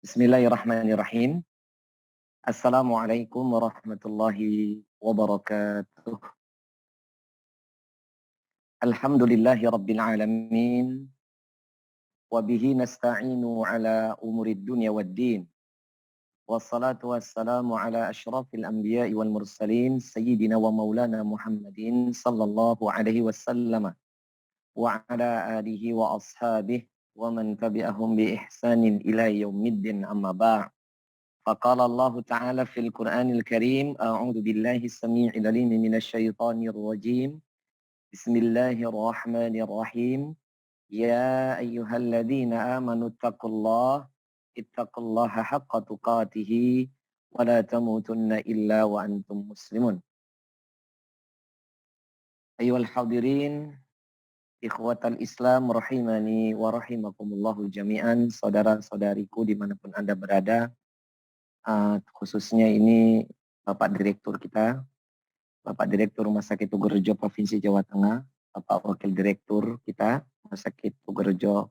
Bismillahirrahmanirrahim. Assalamualaikum warahmatullahi wabarakatuh. Alhamdulillahi rabbil alamin. Wabihi nasta'inu ala umurid dunya waddin. Wassalatu wassalamu ala ashrafil anbiya'i wal mursalin. Sayyidina wa maulana Muhammadin sallallahu alaihi wasallam. Wa ala alihi wa ashabihi. Wa man tabi'ahum bi ihsanin ila yaumiddin amma ba'. فقال الله تعالى في القرآن الكريم أعوذ بالله السميع العليم من الشيطان الرجيم بسم الله الرحمن الرحيم يا أيها الذين آمنوا اتقوا الله حق تقاته ولا تموتن إلا وأنتم مسلمون أيها الحاضرين إخوة الإسلام rahimani wa rahimakumullahu jami'an, saudara-saudariku dimanapun Anda berada. Khususnya ini Bapak Direktur kita, Bapak Direktur Rumah Sakit Tugurejo Provinsi Jawa Tengah, Bapak Wakil Direktur kita Rumah Sakit Tugurejo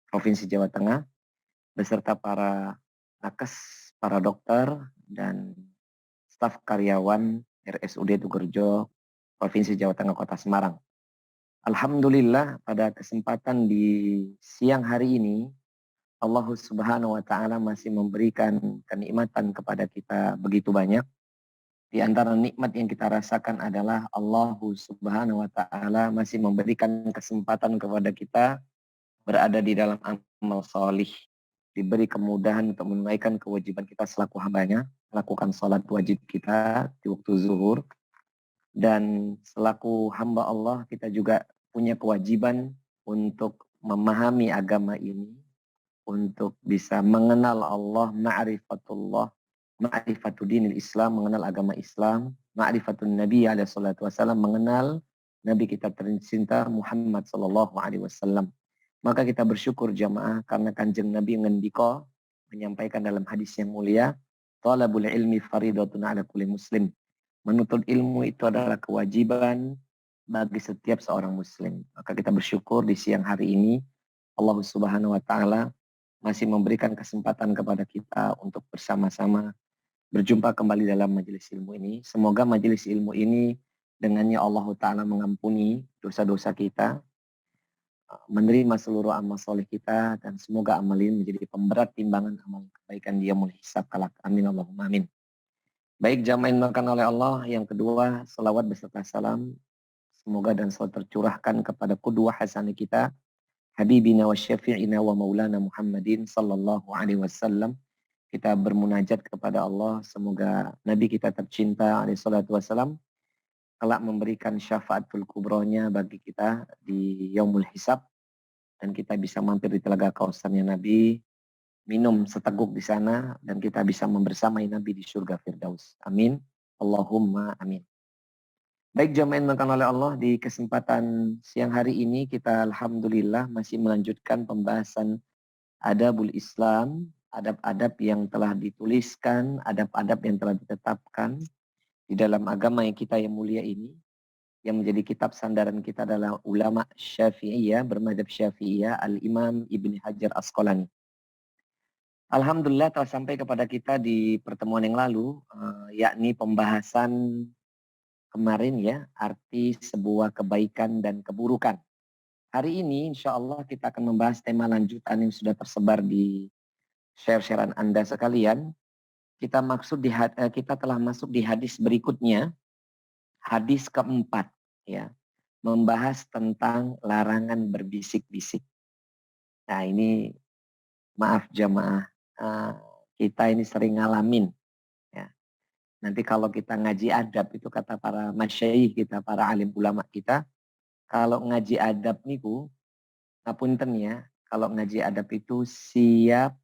Provinsi Jawa Tengah, beserta para nakes, para dokter, dan staf karyawan RSUD Tugurejo Provinsi Jawa Tengah Kota Semarang. Alhamdulillah pada kesempatan di siang hari ini Allah Subhanahu wa taala masih memberikan kenikmatan kepada kita begitu banyak. Di antara nikmat yang kita rasakan adalah Allah Subhanahu wa taala masih memberikan kesempatan kepada kita berada di dalam amal solih, diberi kemudahan untuk menunaikan kewajiban kita selaku hambanya, melakukan sholat wajib kita di waktu zuhur, dan selaku hamba Allah kita juga punya kewajiban untuk memahami agama ini, untuk bisa mengenal Allah, ma'rifatullah, ma'rifatu dinil Islam, mengenal agama Islam, ma'rifatun Nabi alaihi salatu wasallam, mengenal Nabi kita tercinta Muhammad sallallahu alaihi wasallam. Maka kita bersyukur jamaah karena Kanjeng Nabi ngendika menyampaikan dalam hadis yang mulia, talabul ilmi faridatun ala kulli muslim. Menuntut ilmu itu adalah kewajiban bagi setiap seorang muslim. Maka kita bersyukur di siang hari ini Allah Subhanahu wa taala masih memberikan kesempatan kepada kita untuk bersama-sama berjumpa kembali dalam majelis ilmu ini. Semoga majelis ilmu ini dengannya Allah Ta'ala mengampuni dosa-dosa kita, menerima seluruh amal soleh kita, dan semoga amal ini menjadi pemberat timbangan amal kebaikan dia mulai hisab kalak. Amin Allahumma amin. Baik jamaah yang dimuliakan oleh Allah, yang kedua salawat beserta salam semoga dan selalu tercurahkan kepada qudwah hasanah kita, Habibina wa syafi'ina wa maulana Muhammadin sallallahu alaihi wasallam. Kita bermunajat kepada Allah, semoga Nabi kita tercinta alaihi salatu wasallam kelak memberikan syafaatul kubronya bagi kita di yaumul hisab, dan kita bisa mampir di telaga kausarnya Nabi, minum seteguk di sana, dan kita bisa membersamai Nabi di surga Firdaus. Amin. Allahumma amin. Baik jamaah yang dimuliakan oleh Allah, di kesempatan siang hari ini kita alhamdulillah masih melanjutkan pembahasan adabul Islam, adab-adab yang telah dituliskan, adab-adab yang telah ditetapkan di dalam agama yang kita yang mulia ini. Yang menjadi kitab sandaran kita adalah ulama Syafi'iyah, bermadzhab Syafi'iyah, Al-Imam Ibnu Hajar Asqalani. Alhamdulillah telah sampai kepada kita di pertemuan yang lalu, yakni pembahasan kemarin ya, arti sebuah kebaikan dan keburukan. Hari ini insya Allah kita akan membahas tema lanjutan yang sudah tersebar di share-sharean Anda sekalian. Kita telah masuk di hadis berikutnya, hadis keempat ya, membahas tentang larangan berbisik-bisik. Nah ini maaf jamaah, kita ini sering ngalamin. Nanti kalau kita ngaji adab itu kata para masyayikh kita, para alim ulama kita, kalau ngaji adab niku, ngapunten ya, kalau ngaji adab itu siap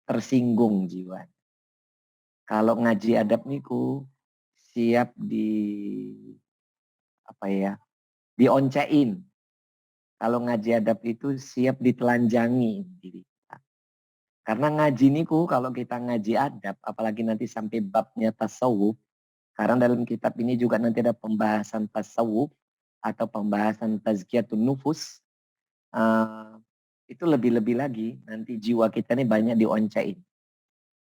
tersinggung jiwa. Kalau ngaji adab niku siap dioncein. Kalau ngaji adab itu siap ditelanjangi diri. Karena ngaji niku kalau kita ngaji adab, apalagi nanti sampai babnya tasawuf, karena dalam kitab ini juga nanti ada pembahasan tasawuf atau pembahasan tazkiyatun nufus. itu lebih-lebih lagi nanti jiwa kita ini banyak dioncain.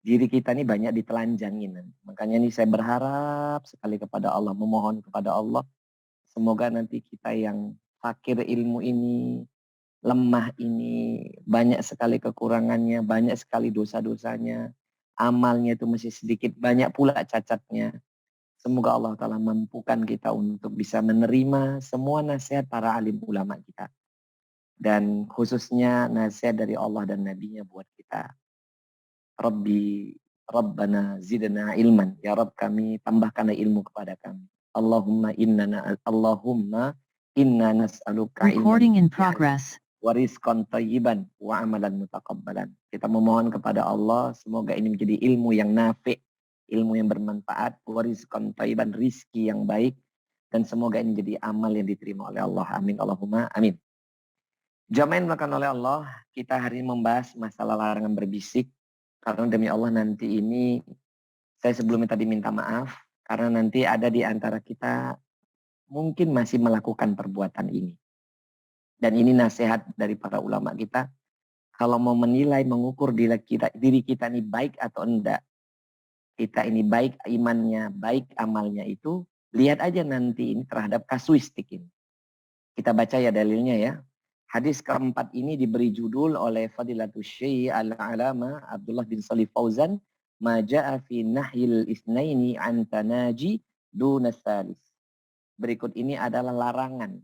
Diri kita ini banyak ditelanjangin. Makanya ini saya berharap sekali kepada Allah, memohon kepada Allah, semoga nanti kita yang fakir ilmu ini, lemah ini, banyak sekali kekurangannya, banyak sekali dosa-dosanya, amalnya itu masih sedikit, banyak pula cacatnya. Semoga Allah Ta'ala mampukan kita untuk bisa menerima semua nasihat para alim ulama kita. Dan khususnya nasihat dari Allah dan Nabi-Nya buat kita. Rabbana zidna ilman. Ya Rabb kami, tambahkanlah ilmu kepada kami. Allahumma inna nas'aluka Recording in ilman progress. wa rizqan thayyiban wa amalan mutaqabbalan. Kita memohon kepada Allah semoga ini menjadi ilmu yang nafi', ilmu yang bermanfaat, wa rizqan thayyiban, rizki yang baik, dan semoga ini menjadi amal yang diterima oleh Allah. Amin Allahumma amin. Jamaah yang dimuliakan oleh Allah, kita hari ini membahas masalah larangan berbisik. Karena demi Allah nanti ini, saya sebelumnya tadi minta maaf, karena nanti ada di antara kita mungkin masih melakukan perbuatan ini. Dan ini nasihat dari para ulama kita, kalau mau menilai, mengukur diri kita ini baik atau enggak, kita ini baik imannya, baik amalnya itu, lihat aja nanti ini terhadap kasuistik ini. Kita baca ya dalilnya ya. Hadis keempat ini diberi judul oleh Fadilatul Syekh Al-Alama Abdullah bin Shalih Fauzan, Ma ja'a fi nahyil isnaini an tanaji duna tsalis. Berikut ini adalah larangan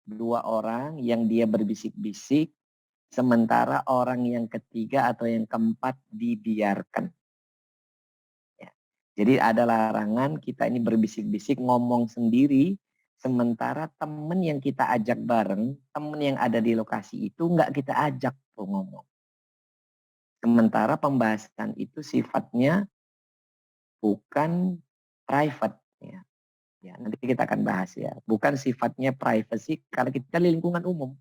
dua orang yang dia berbisik-bisik sementara orang yang ketiga atau yang keempat dibiarkan. Ya. Jadi ada larangan kita ini berbisik-bisik ngomong sendiri sementara teman yang kita ajak bareng, teman yang ada di lokasi itu nggak kita ajak tuh ngomong. Sementara pembahasan itu sifatnya bukan private. Ya. Ya, nanti kita akan bahas ya. Bukan sifatnya privacy karena kita di lingkungan umum.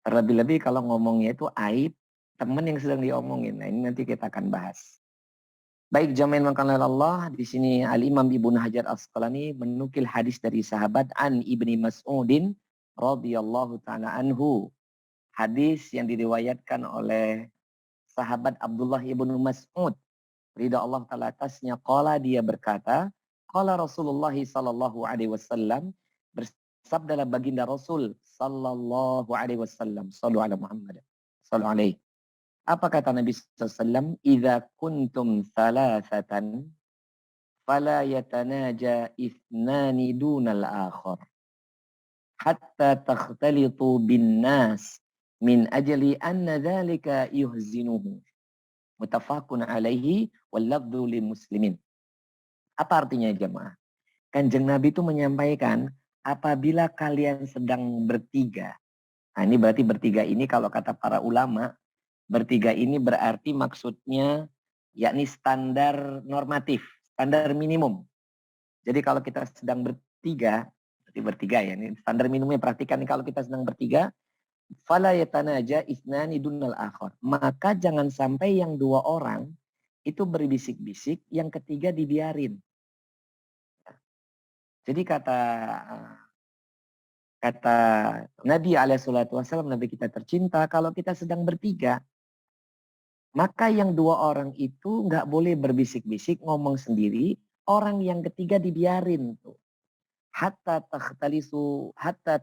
Terlebih-lebih kalau ngomongnya itu aib teman yang sedang diomongin. Nah ini nanti kita akan bahas. Baik jamaah makanan Allah, di sini Al-Imam Ibnu Hajar Asqalani menukil hadis dari sahabat An Ibni Mas'udin radhiyallahu taala anhu. Hadis yang diriwayatkan oleh sahabat Abdullah Ibnu Mas'ud. Ridha Allah taala atasnya, qala dia berkata, qala Rasulullah sallallahu alaihi wasallam, bersabdalah baginda Rasul sallallahu alaihi wasallam, sallu ala Muhammad, sallu alaihi. Apa kata Nabi SAW? Idza kuntum thalathatan fala yatanaja ithnani dunal akhar hatta takhtalitu bin nas min ajli anna dhalika yuhzinuhu. Muttafaqun alaihi wal lafdhu lil muslimin. Apa artinya jemaah? Kanjeng Nabi itu menyampaikan apabila kalian sedang bertiga. Nah ini berarti bertiga ini kalau kata para ulama, bertiga ini berarti maksudnya yakni standar normatif, standar minimum. Jadi kalau kita sedang bertiga, berarti bertiga ya, ini standar minimumnya perhatikan nih, kalau kita sedang bertiga, fala yatanaja isnani dunal akhar. Maka jangan sampai yang dua orang itu berbisik-bisik, yang ketiga dibiarin. Jadi kata Nabi SAW, Nabi kita tercinta, kalau kita sedang bertiga, maka yang dua orang itu nggak boleh berbisik-bisik, ngomong sendiri. Orang yang ketiga dibiarin tuh. Hatta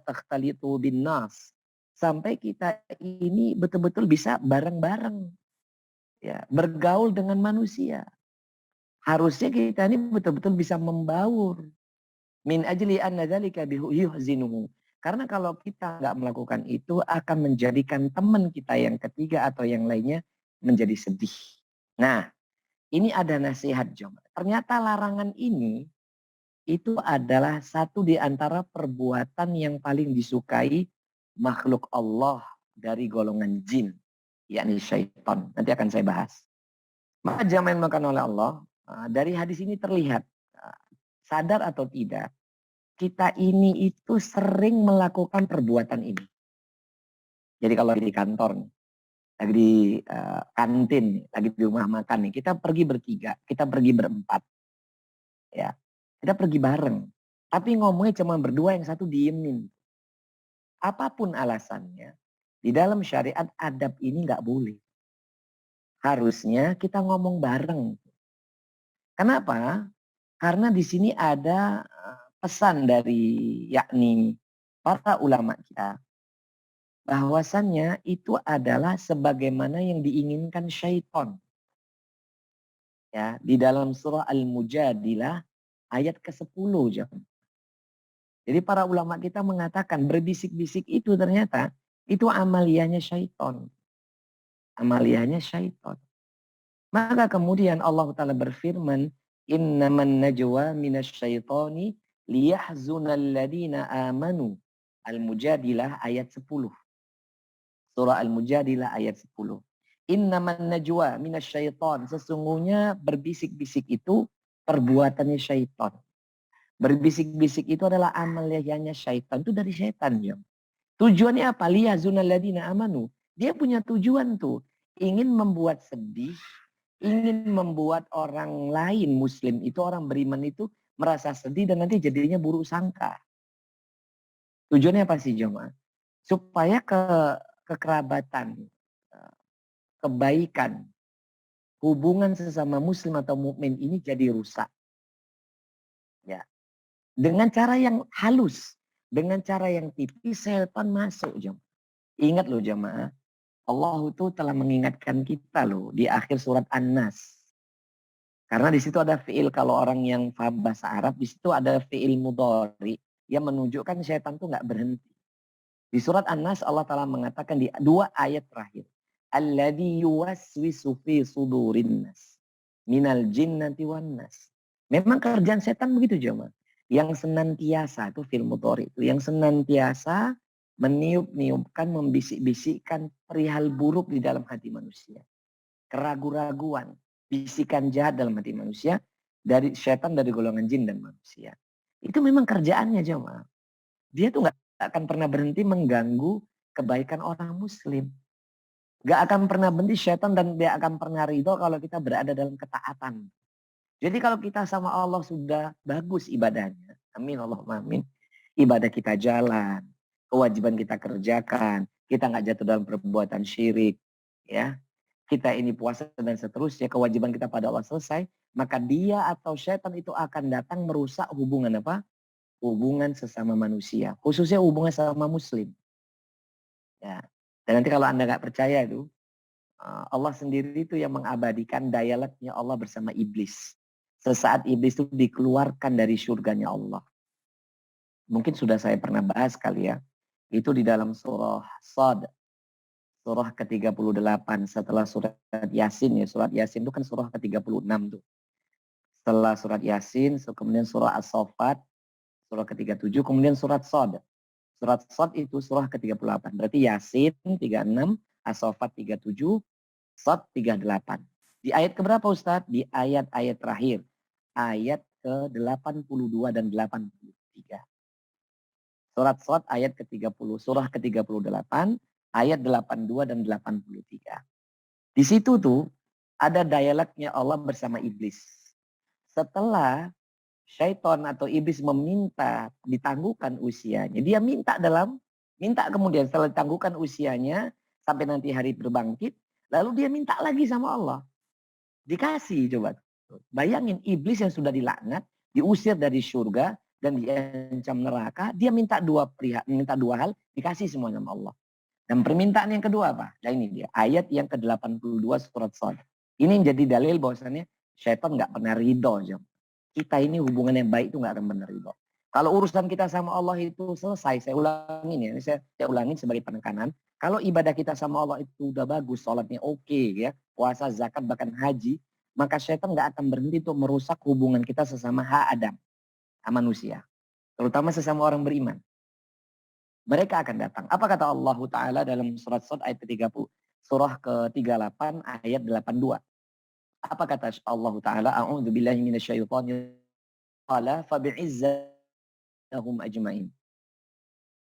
takhtalitu bin nas. Sampai kita ini betul-betul bisa bareng-bareng. Ya, bergaul dengan manusia. Harusnya kita ini betul-betul bisa membaur. Min ajli anna dzalika yuhzinuhu. Karena kalau kita nggak melakukan itu akan menjadikan teman kita yang ketiga atau yang lainnya menjadi sedih. Nah, ini ada nasihat jemaah. Ternyata larangan ini itu adalah satu di antara perbuatan yang paling disukai makhluk Allah dari golongan jin, yakni syaitan. Nanti akan saya bahas. Maka jamaah yang dimuliakan oleh Allah, dari hadis ini terlihat, sadar atau tidak, kita ini itu sering melakukan perbuatan ini. Jadi kalau di kantor nih, lagi di kantin, lagi di rumah makan nih, kita pergi bertiga, kita pergi berempat, ya, kita pergi bareng. Tapi ngomongnya cuma berdua, yang satu diemin. Apapun alasannya, Di dalam syariat adab ini nggak boleh. Harusnya kita ngomong bareng. Kenapa? Karena di sini ada pesan dari yakni para ulama kita bahwasannya itu adalah sebagaimana yang diinginkan syaitan. Ya, di dalam surah Al-Mujadilah ayat ke-10 jam. Jadi para ulama kita mengatakan berbisik-bisik itu ternyata itu amaliyahnya syaitan. Amaliyahnya syaitan. Maka kemudian Allah Ta'ala berfirman, innaman najwa minasyaitani liyahzunal ladina amanu. Al-Mujadilah ayat 10. Surah Al-Mujadilah ayat 10. Innaman najwa minasyaitan. Sesungguhnya berbisik-bisik itu perbuatannya syaitan. Berbisik-bisik itu adalah amaliyahnya syaitan. Itu dari syaitan. Ya. Tujuannya apa? Liyahzunal ladina amanu. Dia punya tujuan tuh. Ingin membuat sedih. Ingin membuat orang lain muslim itu, orang beriman itu merasa sedih dan nanti jadinya buruk sangka. Tujuannya apa sih jemaah? Supaya kekerabatan, kebaikan, hubungan sesama muslim atau mukmin ini jadi rusak. Ya. Dengan cara yang halus, dengan cara yang tipis, setan masuk jemaah. Ingat loh jemaah, Allah itu telah mengingatkan kita loh di akhir surat An-Nas. Karena di situ ada fiil, kalau orang yang paham bahasa Arab, di situ ada fiil mudhari yang menunjukkan syaitan itu nggak berhenti. Di surat An-Nas Allah Ta'ala mengatakan di 2 ayat terakhir. Alladhi yuwaswisu fi sudurin nas. Minal jinnati wan nas. Memang kerjaan setan begitu jemaah. Yang senantiasa, itu fiil mudhari itu. Yang senantiasa meniup-niupkan, membisik-bisikkan perihal buruk di dalam hati manusia. Keraguan-raguan, bisikan jahat dalam hati manusia dari setan, dari golongan jin dan manusia. Itu memang kerjaannya jemaah. Dia tuh nggak akan pernah berhenti mengganggu kebaikan orang muslim. Gak akan pernah berhenti setan dan dia akan pernah ridho kalau kita berada dalam ketaatan. Jadi kalau kita sama Allah sudah bagus ibadahnya, amin Allahumma amin, ibadah kita jalan, kewajiban kita kerjakan, kita nggak jatuh dalam perbuatan syirik, ya, kita ini puasa dan seterusnya, kewajiban kita pada Allah selesai, maka dia atau setan itu akan datang merusak hubungan apa? Hubungan sesama manusia, khususnya hubungan sama muslim. Ya. Dan nanti kalau Anda nggak percaya itu, Allah sendiri itu yang mengabadikan dialognya Allah bersama iblis. Sesaat iblis itu dikeluarkan dari surganya Allah. Mungkin sudah saya pernah bahas kali ya. Itu di dalam surah Shad. Surah ke-38 setelah surat Yasin ya. Surat Yasin itu kan surah ke-36 tuh. Setelah surat Yasin, kemudian surah As-Saffat, surah ke-37, kemudian surat Shad. Surat Shad itu surah ke-38. Berarti Yasin 36, As-Saffat 37, Shad 38. Di ayat keberapa Ustadz? Di ayat-ayat terakhir. Ayat ke-82 dan 83. Surat Shad ayat ke-30, surah ke-38, ayat 82 dan 83. Di situ tuh ada dialognya Allah bersama iblis. Setelah syaitan atau iblis meminta ditangguhkan usianya, dia minta kemudian setelah ditangguhkan usianya sampai nanti hari berbangkit, lalu dia minta lagi sama Allah. Dikasih coba. Bayangin iblis yang sudah dilaknat, diusir dari surga dan diancam neraka, dia minta minta dua hal, dikasih semuanya sama Allah. Dan permintaan yang kedua apa? Nah ini dia, ayat yang ke-82 surat Shad. Ini jadi dalil bahwasannya syaitan nggak pernah ridho. Kita ini hubungan yang baik itu nggak akan pernah ridho. Kalau urusan kita sama Allah itu selesai, saya ulangin ya, saya ulangin sebagai penekanan. Kalau ibadah kita sama Allah itu udah bagus, sholatnya oke ya, puasa, zakat, bahkan haji, maka syaitan nggak akan berhenti untuk merusak hubungan kita sesama Adam, manusia. Terutama sesama orang beriman. Mereka akan datang. Apa kata Allah Ta'ala dalam surat Shad ayat ke-30? Surah ke-38 ayat 82. Apa kata Allah Ta'ala? A'udzu billahi minasyaitonir qala fa bi'izzatihim ajmain.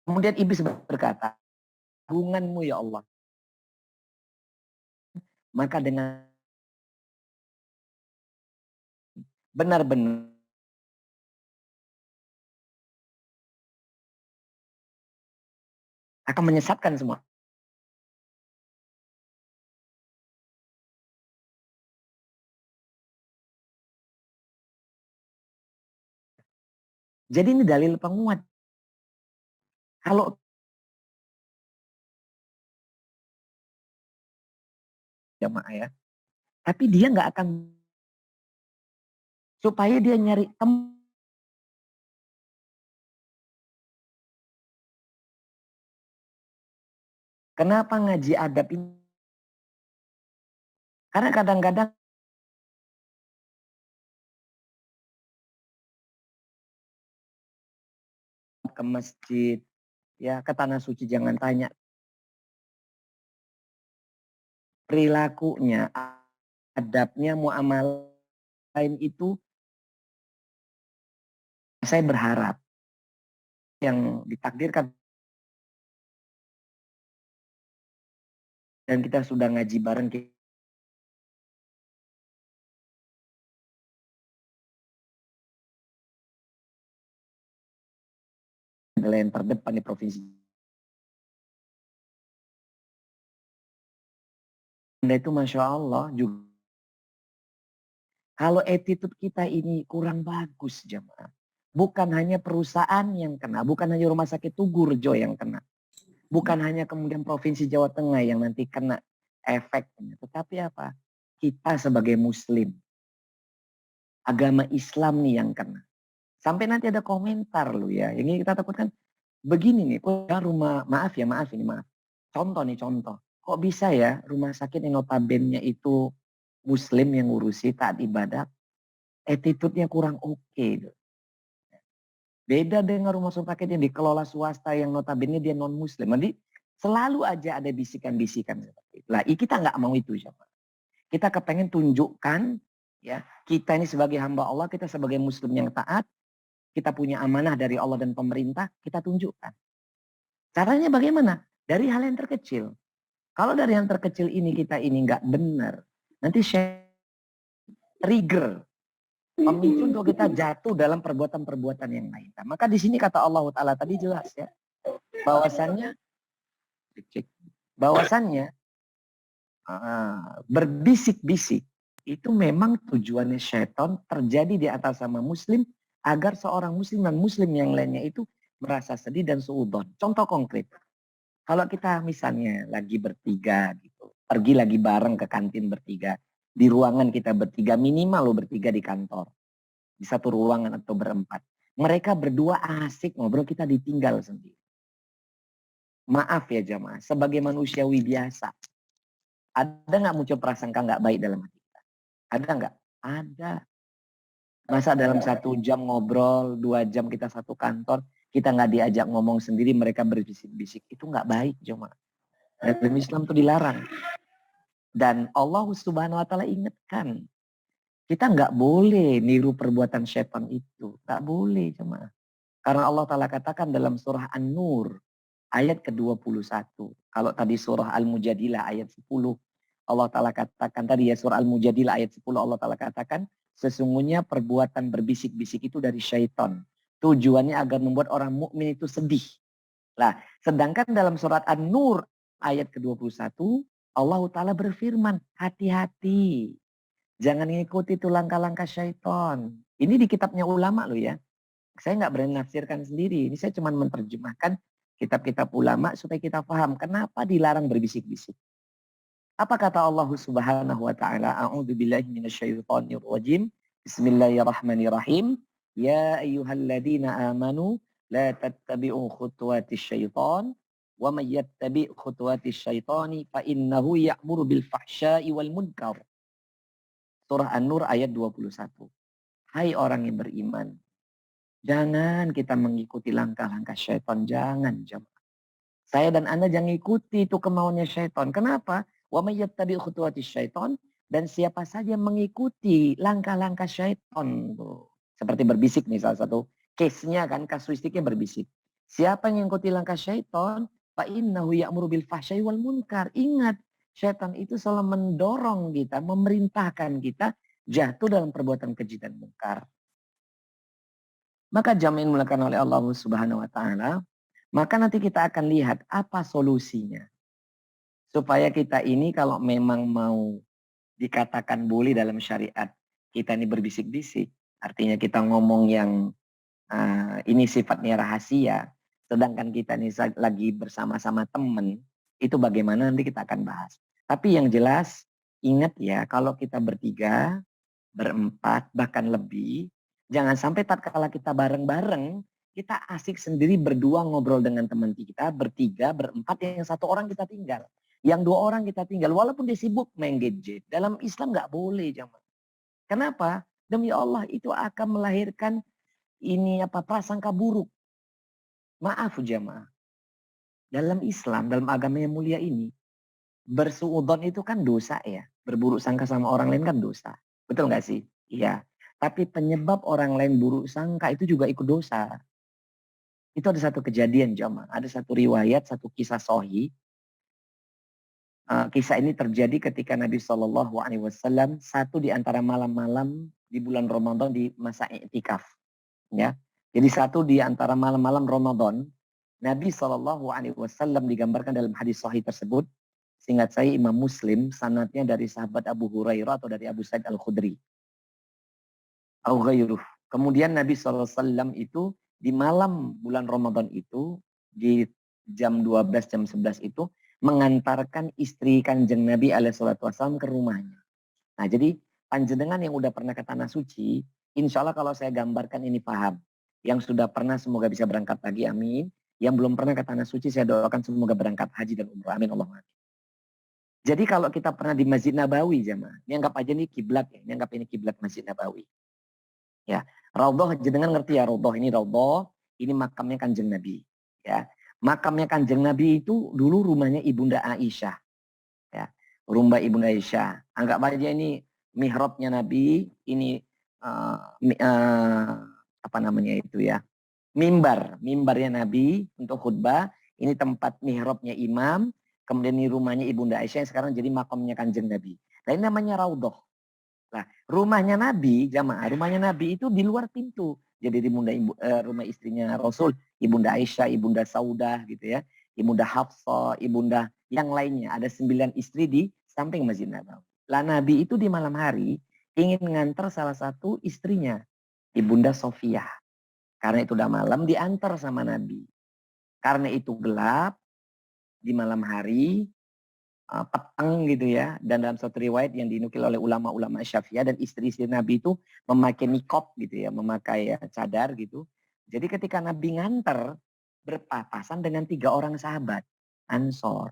Kemudian iblis berkata, hubunganmu ya Allah. Maka dengan benar-benar akan menyesatkan semua. Jadi ini dalil penguat. Kalau jamaah ya, tapi dia nggak akan, supaya dia nyari kenapa ngaji adab ini? Karena kadang-kadang ke masjid, ya ke tanah suci jangan tanya perilakunya, adabnya, muamalah lain itu. Saya berharap yang ditakdirkan dan kita sudah ngaji bareng adalah yang terdepan di provinsi. Anda itu Masya Allah juga. Kalau attitude kita ini kurang bagus jemaah. Bukan hanya perusahaan yang kena, bukan hanya rumah sakit Tugurjo yang kena. Bukan hanya kemudian Provinsi Jawa Tengah yang nanti kena efeknya. Tetapi apa? Kita sebagai muslim, agama Islam nih yang kena. Sampai nanti ada komentar lu ya. Yang kita takutkan begini nih, kok ya rumah, maaf ini maaf. Contoh nih contoh. Kok bisa ya rumah sakit yang notabene itu muslim yang ngurusi taat ibadah, attitude-nya kurang oke. Beda dengan rumah sakit yang dikelola swasta yang notabene dia non muslim. Jadi selalu aja ada bisikan-bisikan seperti itu. Lah kita nggak mau itu siapa. Kita kepengen tunjukkan ya, kita ini sebagai hamba Allah, kita sebagai muslim yang taat, kita punya amanah dari Allah dan pemerintah, kita tunjukkan. Caranya bagaimana? Dari hal yang terkecil. Kalau dari yang terkecil ini kita ini nggak benar, nanti trigger, pemicu untuk kita jatuh dalam perbuatan-perbuatan yang lain. Nah, maka di sini kata Allah Ta'ala tadi jelas ya, bahwasannya berbisik-bisik itu memang tujuannya syaitan terjadi di atas sama muslim agar seorang muslim dan muslim yang lainnya itu merasa sedih dan suudzon. Contoh konkret, kalau kita misalnya lagi bertiga gitu, pergi lagi bareng ke kantin bertiga, di ruangan kita bertiga, minimal lo bertiga di kantor, di satu ruangan atau berempat. Mereka berdua asik ngobrol, kita ditinggal sendiri. Maaf ya jamaah, sebagai manusiawi biasa, ada nggak muncul prasangka nggak baik dalam hati kita? Ada nggak? Ada. Masa dalam 1 jam ngobrol, 2 jam kita satu kantor, kita nggak diajak ngomong sendiri, mereka berbisik-bisik. Itu nggak baik cuma. Dalam Islam itu dilarang. Dan Allah Subhanahu Wa Taala ingatkan, kita nggak boleh niru perbuatan syaitan itu. Nggak boleh cuma. Karena Allah Ta'ala katakan dalam surah An-Nur ayat ke-21. Kalau tadi surah Al-Mujadilah ayat 10. Allah Ta'ala katakan tadi ya surah Al-Mujadilah ayat 10. Allah Ta'ala katakan sesungguhnya perbuatan berbisik-bisik itu dari syaitan. Tujuannya agar membuat orang mukmin itu sedih. Nah, sedangkan dalam surat An-Nur ayat ke-21. Allah Ta'ala berfirman, hati-hati. Jangan mengikuti itu langkah-langkah syaitan. Ini di kitabnya ulama loh ya. Saya nggak berani nafsirkan sendiri. Ini saya cuma menerjemahkan kitab-kitab ulama supaya kita paham kenapa dilarang berbisik-bisik. Apa kata Allah Subhanahu wa taala? A'udzubillahi minasyaitonir rajim. Bismillahirrahmanirrahim. Ya ayyuhalladzina amanu la tattabi'u khutuwatis syaitan wa may yattabi' khutuwatis syaitani fa innahu ya'muru bil fahsya'i wal munkar. Surah An-Nur ayat 21. Hai orang yang beriman, jangan kita mengikuti langkah-langkah syaitan. Jangan. Saya dan Anda jangan ikuti itu kemauannya syaitan. Kenapa? Wa may yattabi' khutuwatis syaitan. Dan siapa saja mengikuti langkah-langkah syaitan. Seperti berbisik nih salah satu case-nya kan, kasuistiknya berbisik. Siapa yang mengikuti langkah syaitan, fa innahu ya'muru bil fahsya'i wal munkar. Ingat, syaitan itu selalu mendorong kita, memerintahkan kita jatuh dalam perbuatan keji dan munkar. Maka jamin mulakan oleh Allah Subhanahu wa taala, maka nanti kita akan lihat apa solusinya. Supaya kita ini kalau memang mau dikatakan boleh dalam syariat, kita ini berbisik-bisik, artinya kita ngomong yang ini sifatnya rahasia, sedangkan kita nih lagi bersama-sama teman, itu bagaimana nanti kita akan bahas. Tapi yang jelas, ingat ya, kalau kita bertiga, berempat, bahkan lebih, jangan sampai tatkala kita bareng-bareng, kita asik sendiri berdua ngobrol dengan teman kita, bertiga, berempat, yang satu orang kita tinggal. Yang dua orang kita tinggal, walaupun dia sibuk main gadget. Dalam Islam nggak boleh, jemaah. Kenapa? Demi Allah itu akan melahirkan prasangka buruk. Maaf jemaah. Dalam Islam, dalam agama yang mulia ini, bersuudzon itu kan dosa ya. Berburuk sangka sama orang lain kan dosa. Betul nggak sih? Iya. Tapi penyebab orang lain buruk sangka itu juga ikut dosa. Itu ada satu kejadian jemaah. Ada satu riwayat, satu kisah sahih. Kisah ini terjadi ketika Nabi Shallallahu Alaihi Wasallam satu di antara malam-malam di bulan Ramadan di masa i'tikaf. Ya. Jadi satu di antara malam-malam Ramadan, Nabi Shallallahu Alaihi Wasallam digambarkan dalam hadis sahih tersebut. Seingat saya Imam Muslim, sanadnya dari sahabat Abu Hurairah atau dari Abu Sa'id Al-Khudri. Kemudian Nabi SAW itu di malam bulan Ramadan itu, di jam 12, jam 11 itu, mengantarkan istri Kanjeng Nabi SAW ke rumahnya. Nah jadi panjenengan yang udah pernah ke Tanah Suci, insya Allah kalau saya gambarkan ini paham. Yang sudah pernah semoga bisa berangkat lagi, amin. Yang belum pernah ke Tanah Suci, saya doakan semoga berangkat haji dan umrah, amin Allahumma. Jadi kalau kita pernah di Masjid Nabawi, jemaah, ini anggap aja ini kiblat ya, ini anggap ini kiblat Masjid Nabawi. Ya, Raudhah jenengan ngerti ya, Raudhah ini makamnya Kanjeng Nabi, ya. Makamnya Kanjeng Nabi itu dulu rumahnya Ibunda Aisyah. Ya, rumah Ibunda Aisyah. Anggap aja ini mihrabnya Nabi, ini apa namanya itu ya? Mimbarnya Nabi untuk khutbah, ini tempat mihrabnya imam. Kemudian ini rumahnya Ibunda Aisyah yang sekarang jadi makamnya Kanjeng Nabi. Nah ini namanya Raudhah. Nah rumahnya Nabi, jamaah, rumahnya Nabi itu di luar pintu. Jadi di rumah istrinya Rasul, Ibunda Aisyah, Ibunda Saudah gitu ya. Ibunda Hafsah, Ibunda yang lainnya. Ada 9 istri di samping Masjid Nabawi. Lah Nabi itu di malam hari ingin mengantar salah satu istrinya, Ibunda Sofiyah. Karena itu udah malam diantar sama Nabi. Karena itu gelap, di malam hari, petang gitu ya. Dan dalam satu riwayat yang dinukil oleh ulama-ulama Syafi'iyah dan istri-istri Nabi itu memakai nikop gitu ya, memakai cadar gitu. Jadi ketika Nabi nganter, berpapasan dengan 3 orang sahabat Ansor.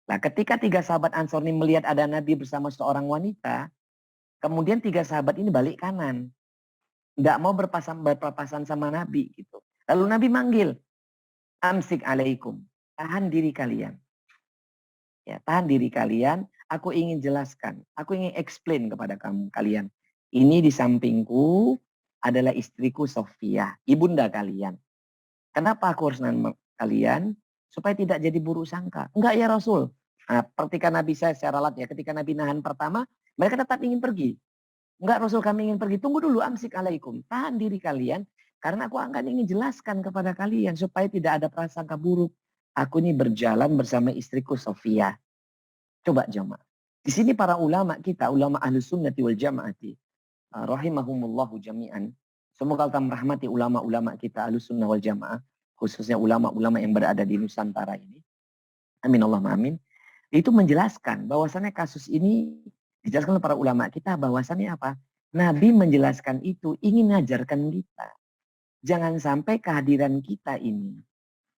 Nah ketika 3 sahabat Ansor ini melihat ada Nabi bersama seorang wanita, kemudian 3 sahabat ini balik kanan. Nggak mau berpapasan sama Nabi gitu. Lalu Nabi manggil, amsik alaikum, tahan diri kalian. Ya, tahan diri kalian, aku ingin jelaskan, aku ingin explain kepada kalian. Ini di sampingku adalah istriku Sofia, ibunda kalian. Kenapa aku harus nahan kalian? Supaya tidak jadi buruk sangka. Enggak ya Rasul. Nah, ketika Nabi saya ralat ya, ketika Nabi nahan pertama, mereka tetap ingin pergi. Enggak Rasul kami ingin pergi, tunggu dulu amsik alaikum. Tahan diri kalian, karena aku akan ingin jelaskan kepada kalian supaya tidak ada prasangka buruk. Aku ini berjalan bersama istriku Sofia. Coba jamaah. Di sini para ulama kita, ulama ahlus sunnati wal jamaati, rahimahumullahu jami'an. Semoga Allah merahmati ulama-ulama kita ahlus sunnah wal jamaah, khususnya ulama-ulama yang berada di Nusantara ini. Amin Allahumma amin. Itu menjelaskan bahwasannya kasus ini dijelaskan oleh para ulama kita bahwasannya apa? Nabi menjelaskan itu ingin mengajarkan kita. Jangan sampai kehadiran kita ini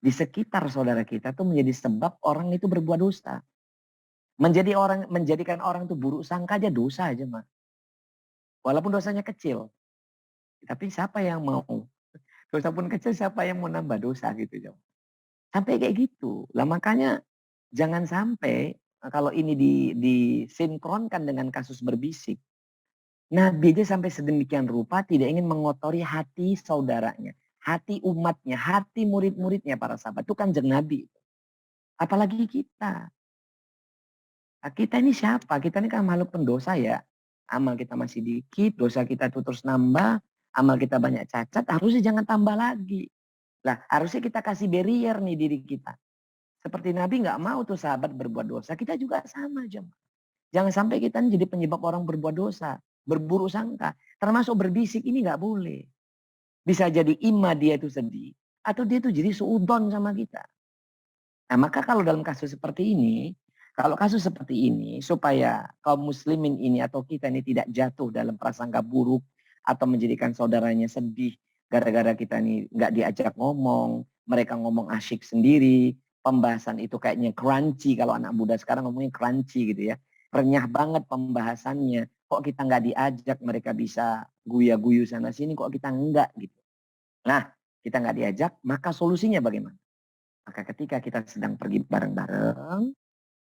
di sekitar saudara kita tuh menjadi sebab orang itu berbuat dosa. Menjadikan orang itu buruk sangka aja dosa aja, Mak. Walaupun dosanya kecil. Tapi siapa yang mau? Dosa pun kecil, siapa yang mau nambah dosa gitu, Jom. Sampai kayak gitu. Lah makanya jangan sampai kalau ini disinkronkan dengan kasus berbisik. Nabi aja sampai sedemikian rupa tidak ingin mengotori hati saudaranya, hati umatnya, hati murid-muridnya para sahabat. Itu kan Nabi. Apalagi kita. Nah, kita ini siapa? Kita ini kan makhluk pendosa ya. Amal kita masih dikit, dosa kita itu terus nambah, amal kita banyak cacat, harusnya jangan tambah lagi. Lah, harusnya kita kasih barrier nih diri kita. Seperti Nabi nggak mau tuh sahabat berbuat dosa, kita juga sama aja. Jangan sampai kita jadi penyebab orang berbuat dosa, berburuk sangka, termasuk berbisik ini nggak boleh. Bisa jadi imma dia itu sedih, atau dia itu jadi suudon sama kita. Nah, maka kalau dalam kasus seperti ini, kalau kasus seperti ini, supaya kaum muslimin ini atau kita ini tidak jatuh dalam prasangka buruk atau menjadikan saudaranya sedih gara-gara kita ini nggak diajak ngomong, mereka ngomong asyik sendiri, pembahasan itu kayaknya crunchy, kalau anak muda sekarang ngomongnya crunchy gitu ya. Renyah banget pembahasannya, kok kita nggak diajak, mereka bisa guya-guyu sana sini, kok kita enggak gitu. Nah, kita nggak diajak, maka solusinya bagaimana? Maka ketika kita sedang pergi bareng-bareng,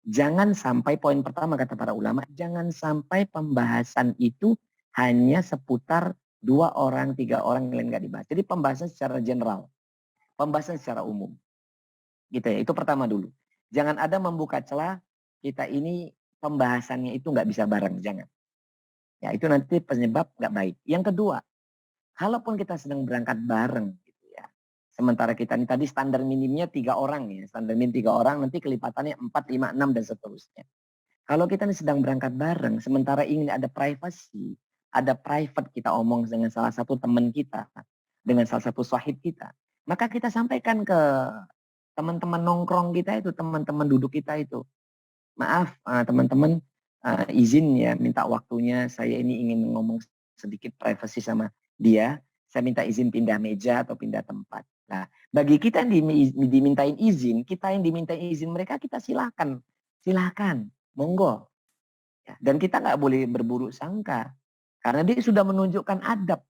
jangan sampai, poin pertama kata para ulama, jangan sampai pembahasan itu hanya seputar 2 orang, 3 orang yang lain nggak dibahas. Jadi pembahasan secara general, pembahasan secara umum. Gitu ya, itu pertama dulu. Jangan ada membuka celah kita ini pembahasannya itu nggak bisa bareng, jangan. Ya itu nanti penyebab nggak baik. Yang kedua, kalaupun kita sedang berangkat bareng, gitu ya. Sementara kita ini tadi standar minimnya 3 orang ya, standar minim 3 orang, nanti kelipatannya 4, 5, 6 dan seterusnya. Kalau kita ini sedang berangkat bareng, sementara ingin ada privacy, ada private kita omong dengan salah satu teman kita, dengan salah satu sahib kita, maka kita sampaikan ke teman-teman nongkrong kita itu, teman-teman duduk kita itu. Maaf teman-teman, izin ya minta waktunya, saya ini ingin ngomong sedikit privacy sama dia, saya minta izin pindah meja atau pindah tempat. Nah, bagi kita yang dimintain izin, kita yang dimintain izin mereka, kita silakan. Silakan, monggo. Ya, dan kita nggak boleh berburuk sangka. Karena dia sudah menunjukkan adab.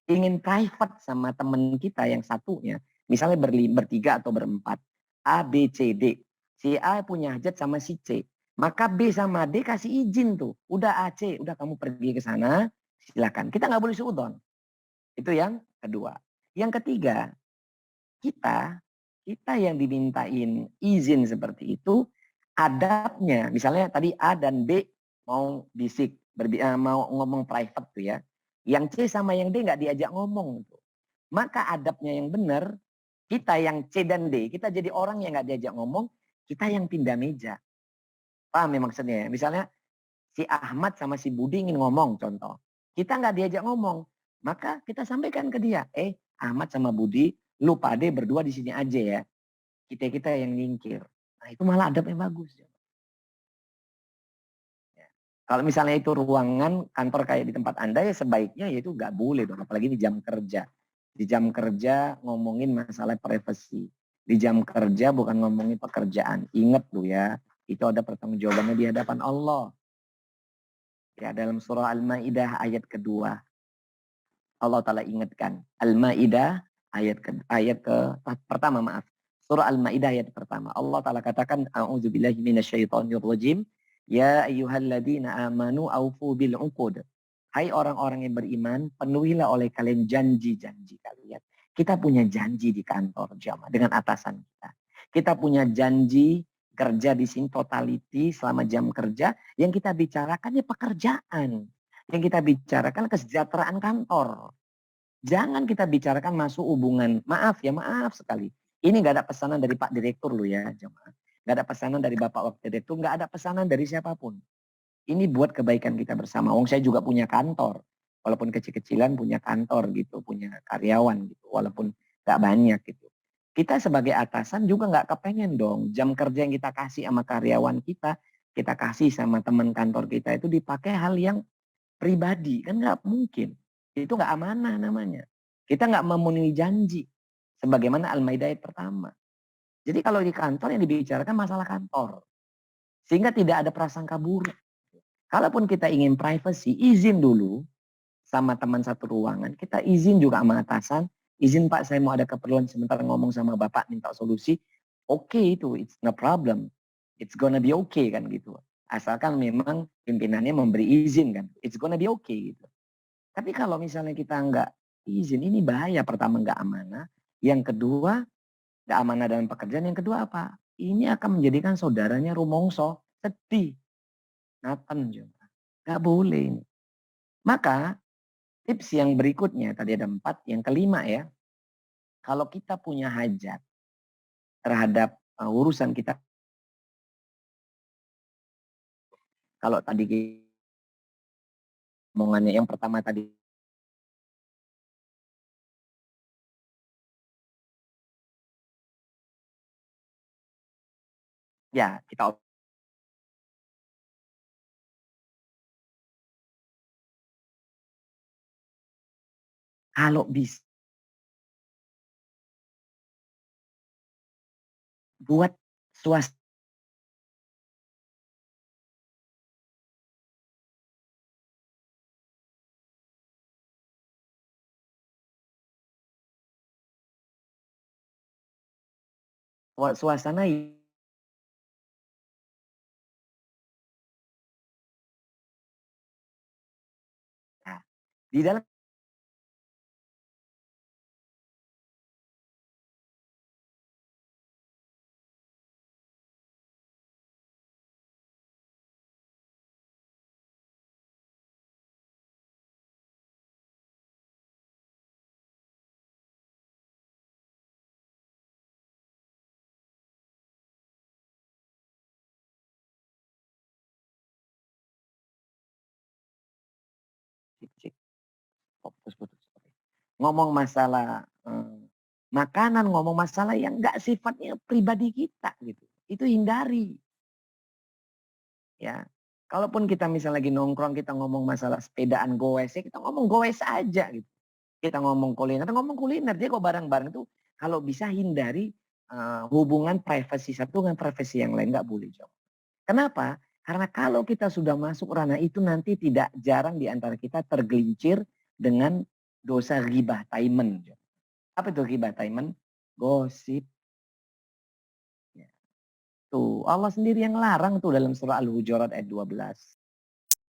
Ingin private sama teman kita yang satunya. Misalnya bertiga atau berempat. A, B, C, D. Si A punya hajat sama si C. Maka B sama D kasih izin tuh. Udah A, C, udah kamu pergi ke sana. Silakan. Kita nggak boleh suudon. Itu yang kedua. Yang ketiga, kita yang dimintain izin seperti itu, adabnya, misalnya tadi A dan B mau bisik, mau ngomong private tuh ya. Yang C sama yang D nggak diajak ngomong tuh. Maka adabnya yang benar, kita yang C dan D, kita jadi orang yang nggak diajak ngomong, kita yang pindah meja. Paham ya maksudnya ya? Misalnya si Ahmad sama si Budi ingin ngomong contoh. Kita nggak diajak ngomong. Maka kita sampaikan ke dia, Ahmad sama Budi, lu pade berdua di sini aja ya. Kita yang nyingkir. Nah itu malah adabnya bagus. Ya. Kalau misalnya itu ruangan kantor kayak di tempat Anda ya sebaiknya ya itu nggak boleh dong. Apalagi di jam kerja. Di jam kerja ngomongin masalah privasi. Di jam kerja bukan ngomongin pekerjaan. Ingat tuh ya, itu ada pertanggungjawabannya di hadapan Allah. Ya dalam surah Al-Maidah ayat kedua. Allah Ta'ala ingatkan. Al-Maidah ayat ke pertama maaf. Surah Al-Maidah ayat pertama. Allah Ta'ala katakan, A'udzubillahi minasyaitonirrajim. Ya ayyuhalladzina amanu aufu bil uqud. Hai orang-orang yang beriman, penuhilah oleh kalian janji-janji kalian. Kita punya janji di kantor jamaah dengan atasan kita. Kita punya janji kerja di sini totality selama jam kerja. Yang kita bicarakan ya pekerjaan. Yang kita bicarakan kesejahteraan kantor. Jangan kita bicarakan masuk hubungan. Maaf ya, maaf sekali. Ini nggak ada pesanan dari Pak Direktur loh ya, jemaah. Nggak ada pesanan dari Bapak Wakil Direktur, nggak ada pesanan dari siapapun. Ini buat kebaikan kita bersama. Wong saya juga punya kantor. Walaupun kecil-kecilan punya kantor gitu, punya karyawan gitu. Walaupun nggak banyak gitu. Kita sebagai atasan juga nggak kepengen dong jam kerja yang kita kasih sama karyawan kita kasih sama teman kantor kita itu dipakai hal yang pribadi. Kan nggak mungkin. Itu nggak amanah namanya. Kita nggak memenuhi janji. Sebagaimana Al-Maidah ayat pertama. Jadi kalau di kantor yang dibicarakan masalah kantor. Sehingga tidak ada prasangka buruk. Kalaupun kita ingin privacy, izin dulu sama teman satu ruangan. Kita izin juga sama atasan. Izin Pak, saya mau ada keperluan sebentar ngomong sama Bapak, minta solusi. Oke itu, it's no problem. It's gonna be okay kan gitu. Asalkan memang pimpinannya memberi izin kan. It's gonna be okay gitu. Tapi kalau misalnya kita nggak izin, ini bahaya. Pertama nggak amanah. Yang kedua, nggak amanah dalam pekerjaan. Yang kedua apa? Ini akan menjadikan saudaranya rumongso, sedih. Naten juga. Nggak boleh ini. Maka tips yang berikutnya, tadi ada 4. Yang kelima ya, kalau kita punya hajat terhadap urusan kita. Kalau tadi omongannya yang pertama tadi Ya, kita kalau bisa buat suasana ya, di dalam putus-putus. Ngomong masalah makanan, ngomong masalah yang nggak sifatnya pribadi kita gitu. Itu hindari ya. Kalaupun kita misalnya lagi nongkrong kita ngomong masalah sepedaan goes ya kita ngomong goes aja gitu. Kita ngomong kuliner dia kok bareng-bareng itu kalau bisa hindari hubungan privasi satu dengan privasi yang lain nggak boleh jauh. Kenapa? Karena kalau kita sudah masuk ranah itu nanti tidak jarang di antara kita tergelincir dengan dosa ghibah taimen. Apa itu ghibah taimen? Gosip. Ya. Tuh, Allah sendiri yang larang tuh dalam surah Al-Hujurat ayat 12.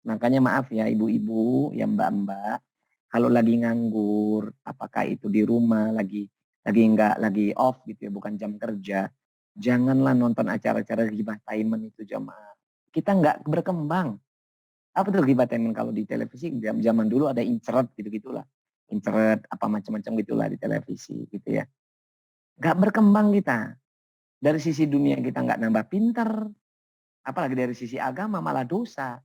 Makanya maaf ya ibu-ibu, ya mbak-mbak, kalau lagi nganggur, apakah itu di rumah lagi off gitu ya, bukan jam kerja, janganlah nonton acara-acara ghibah taimen itu jamaah. Kita nggak berkembang. Apa tuh ghibah taimen kalau di televisi zaman dulu ada inceret gitu-gitulah. Inceret apa macam-macam gitulah di televisi gitu ya. Nggak berkembang kita. Dari sisi dunia kita nggak nambah pinter, apalagi dari sisi agama malah dosa.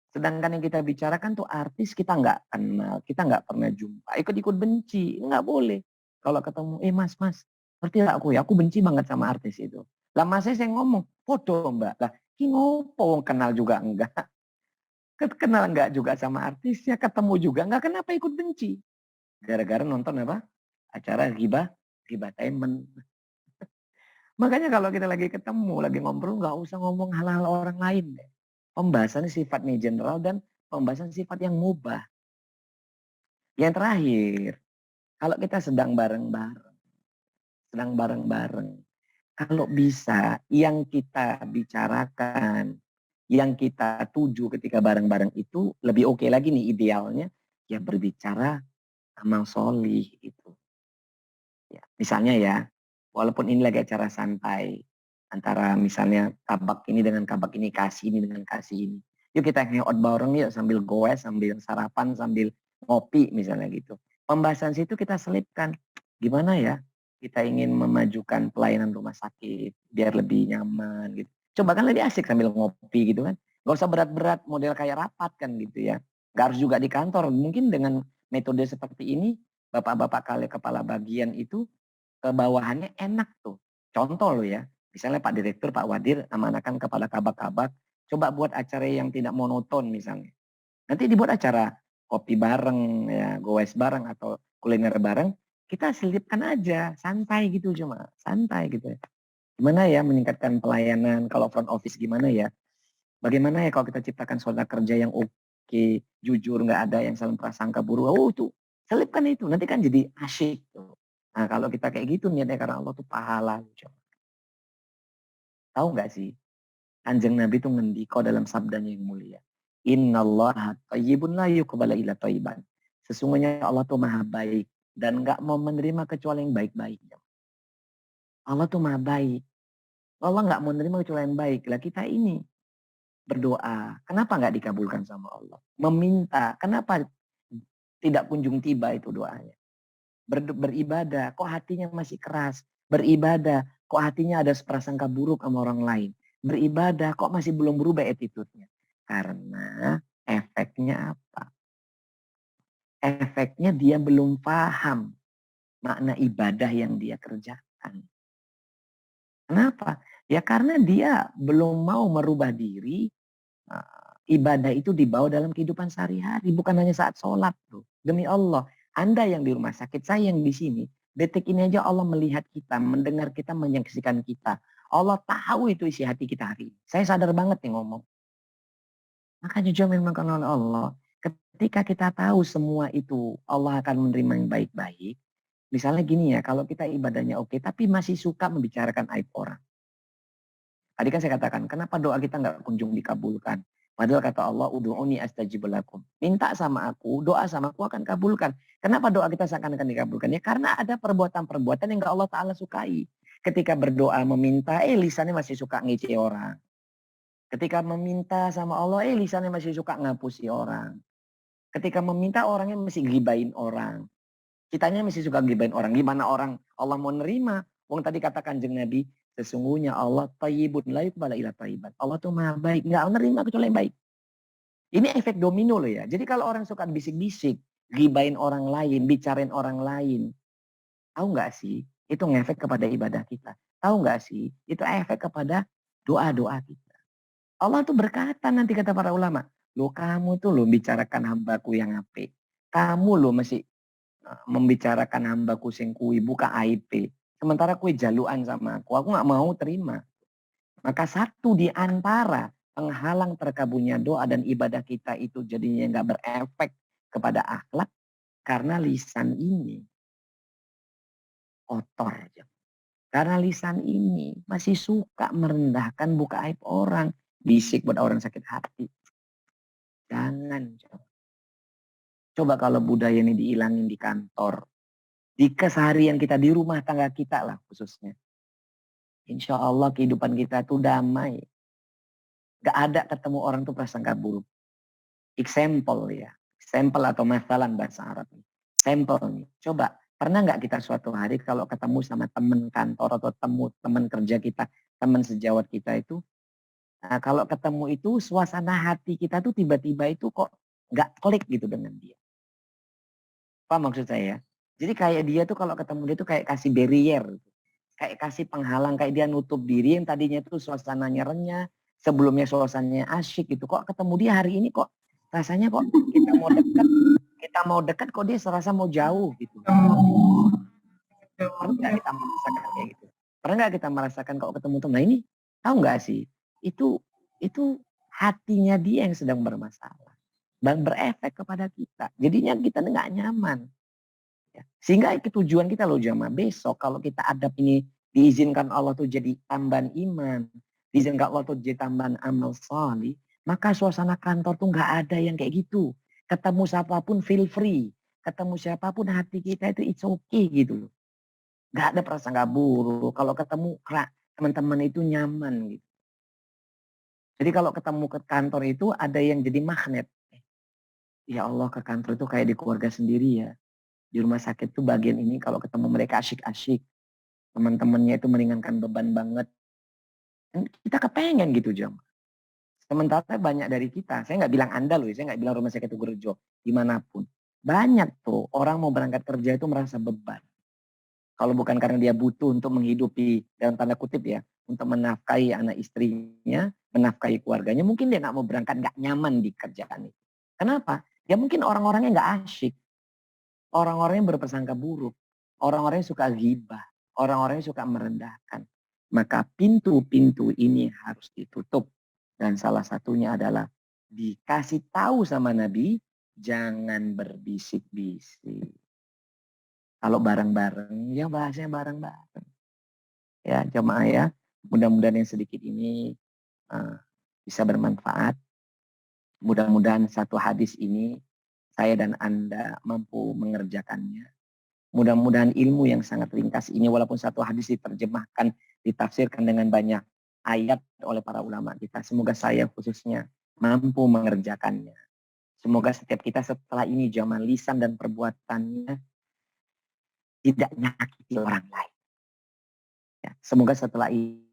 Sedangkan yang kita bicarakan tuh artis kita nggak kenal, kita nggak pernah jumpa, ikut-ikut benci, nggak boleh. Kalau ketemu, mas, ngerti lah aku ya, aku benci banget sama artis itu. Lah masnya saya ngomong, foto mbak, lah ki ngopo kenal juga enggak, kenal enggak juga sama artisnya, ketemu juga enggak, kenapa ikut benci? Gara-gara nonton apa? Acara ghibah, ghibah temen. Makanya kalau kita lagi ketemu, lagi ngobrol, nggak usah ngomong hal-hal orang lain deh. Pembahasan sifatnya general dan pembahasan sifat yang mubah. Yang terakhir, kalau kita sedang bareng-bareng, kalau bisa yang kita bicarakan, yang kita tuju ketika bareng-bareng itu lebih oke lagi nih idealnya, ya berbicara amal solih itu. Ya, misalnya ya, walaupun ini lagi acara santai, antara misalnya kabak ini dengan kabak ini, kasih ini dengan kasih ini. Yuk kita hangout bareng yuk sambil goes, sambil sarapan, sambil ngopi misalnya gitu. Pembahasan situ kita selipkan. Gimana ya kita ingin memajukan pelayanan rumah sakit biar lebih nyaman gitu. Coba kan lebih asik sambil ngopi gitu kan. Gak usah berat-berat model kayak rapat kan gitu ya. Gak harus juga di kantor. Mungkin dengan metode seperti ini bapak-bapak kali kepala bagian itu ke bawahannya enak tuh. Contoh lo ya, misalnya Pak Direktur, Pak Wadir amanakan kepada kabak-kabak, coba buat acara yang tidak monoton misalnya. Nanti dibuat acara kopi bareng, ya, goes bareng atau kuliner bareng, kita selipkan aja, santai gitu cuma, santai gitu ya. Gimana ya meningkatkan pelayanan, kalau front office gimana ya? Bagaimana ya kalau kita ciptakan zona kerja yang oke, jujur, nggak ada yang saling prasangka buruk. Oh itu, selipkan itu. Nanti kan jadi asyik tuh. Nah kalau kita kayak gitu niatnya karena Allah tuh pahala. Tahu nggak sih? Kanjeng Nabi tuh ngendiko dalam sabdanya yang mulia. Innallaha thayyibun la yuqbalu illa thayyiban. Sesungguhnya Allah tuh maha baik dan nggak mau menerima kecuali yang baik-baik. Allah tuh maha baik. Allah nggak mau menerima kecuali yang baik. Lah kita ini berdoa, kenapa nggak dikabulkan sama Allah? Meminta, kenapa tidak kunjung tiba itu doanya? Beribadah, kok hatinya masih keras? Beribadah, kok hatinya ada prasangka buruk sama orang lain? Beribadah, kok masih belum berubah attitude-nya? Karena efeknya apa? Efeknya dia belum paham makna ibadah yang dia kerjakan. Kenapa? Ya karena dia belum mau merubah diri, ibadah itu dibawa dalam kehidupan sehari-hari, bukan hanya saat sholat tuh. Demi Allah, Anda yang di rumah sakit, saya yang di sini, detik ini aja Allah melihat kita, mendengar kita, menyaksikan kita. Allah tahu itu isi hati kita hari ini. Saya sadar banget nih ngomong. Makanya juga memang kalau Allah, ketika kita tahu semua itu Allah akan menerima yang baik-baik. Misalnya gini ya, kalau kita ibadahnya oke, tapi masih suka membicarakan aib orang. Tadi kan saya katakan, kenapa doa kita nggak kunjung dikabulkan? Padahal kata Allah, udhu'uni astajib lakum. Minta sama aku, doa sama aku akan kabulkan. Kenapa doa kita seakan-akan dikabulkan? Ya karena ada perbuatan-perbuatan yang nggak Allah Ta'ala sukai. Ketika berdoa meminta, lisannya masih suka ngece orang. Ketika meminta sama Allah, lisannya masih suka ngapusi orang. Ketika meminta, orangnya masih gibain orang. Kitanya masih suka gibain orang. Gimana orang Allah mau nerima? Wong tadi katakan Kanjeng Nabi, sesungguhnya Allah tayyibun la yuqbalu illa tayyiban. Allah tuh maha baik, nggak nerima kecuali yang baik. Ini efek domino loh ya. Jadi kalau orang suka bisik-bisik, gibain orang lain, bicarain orang lain, tahu nggak sih? Itu ngefek kepada ibadah kita. Tahu nggak sih? Itu efek kepada doa-doa kita. Allah tuh berkata nanti kata para ulama, lo kamu tuh lo bicarakan hambaku yang apik. Kamu lo masih membicarakan hambaku sing kuwi buka aib. Sementara kue jaluan sama aku nggak mau terima. Maka satu di antara penghalang terkabulnya doa dan ibadah kita itu jadinya nggak berefek kepada akhlak karena lisan ini kotor. Karena lisan ini masih suka merendahkan buka aib orang, bisik buat orang sakit hati. Jangan. Coba kalau budaya ini dihilangin di kantor, di keseharian kita, di rumah tangga kita lah khususnya. Insya Allah kehidupan kita tuh damai. Gak ada ketemu orang tuh prasangka buruk. Example ya. Example atau masalan bahasa Arab. Sampel nih. Coba, pernah nggak kita suatu hari kalau ketemu sama teman kantor atau teman kerja kita, teman sejawat kita itu, nah, kalau ketemu itu suasana hati kita tuh tiba-tiba itu kok nggak klik gitu dengan dia. Apa maksud saya? Jadi kayak dia tuh kalau ketemu dia tuh kayak kasih barrier. Kayak kasih penghalang, kayak dia nutup diri yang tadinya tuh suasananya renyah, sebelumnya suasananya asyik gitu. Kok ketemu dia hari ini kok rasanya kok kita mau dekat kok dia serasa mau jauh gitu. Pernah nggak kita merasakan kayak gitu? Pernah nggak kita merasakan kalau ketemu teman? Nah ini tahu nggak sih? Itu hatinya dia yang sedang bermasalah dan berefek kepada kita. Jadinya kita nggak nyaman. Ya. Sehingga tujuan kita loh jamaah besok kalau kita adab ini diizinkan Allah tuh jadi tambahan iman, diizinkan Allah tuh jadi tambahan amal salih, maka suasana kantor tuh nggak ada yang kayak gitu. Ketemu siapapun feel free, ketemu siapapun hati kita itu it's okay gitu loh. Nggak ada prasangka buruk. Kalau ketemu teman-teman itu nyaman gitu. Jadi kalau ketemu ke kantor itu ada yang jadi magnet. Ya Allah ke kantor itu kayak di keluarga sendiri ya. Di rumah sakit tuh bagian ini kalau ketemu mereka asyik-asyik. Teman-temannya itu meringankan beban banget. Dan kita kepengen gitu jam. Sementara banyak dari kita, saya nggak bilang Anda loh, saya nggak bilang rumah sakit Tugurejo, dimanapun. Banyak tuh orang mau berangkat kerja itu merasa beban. Kalau bukan karena dia butuh untuk menghidupi, dalam tanda kutip ya, untuk menafkahi anak istrinya, menafkahi keluarganya, mungkin dia nggak mau berangkat, nggak nyaman di kerjaan itu. Kenapa? Ya mungkin orang-orangnya nggak asyik. Orang-orang yang berprasangka buruk, orang-orang yang suka ghibah, orang-orang yang suka merendahkan. Maka pintu-pintu ini harus ditutup. Dan salah satunya adalah dikasih tahu sama Nabi, jangan berbisik-bisik. Kalau bareng-bareng, ya bahasanya bareng-bareng. Ya jemaah ya, mudah-mudahan yang sedikit ini bisa bermanfaat. Mudah-mudahan satu hadis ini saya dan Anda mampu mengerjakannya. Mudah-mudahan ilmu yang sangat ringkas ini walaupun satu hadis diterjemahkan, ditafsirkan dengan banyak ayat oleh para ulama kita. Semoga saya khususnya mampu mengerjakannya. Semoga setiap kita setelah ini jamaah lisan dan perbuatannya tidak menyakiti orang lain. Ya, semoga setelah ini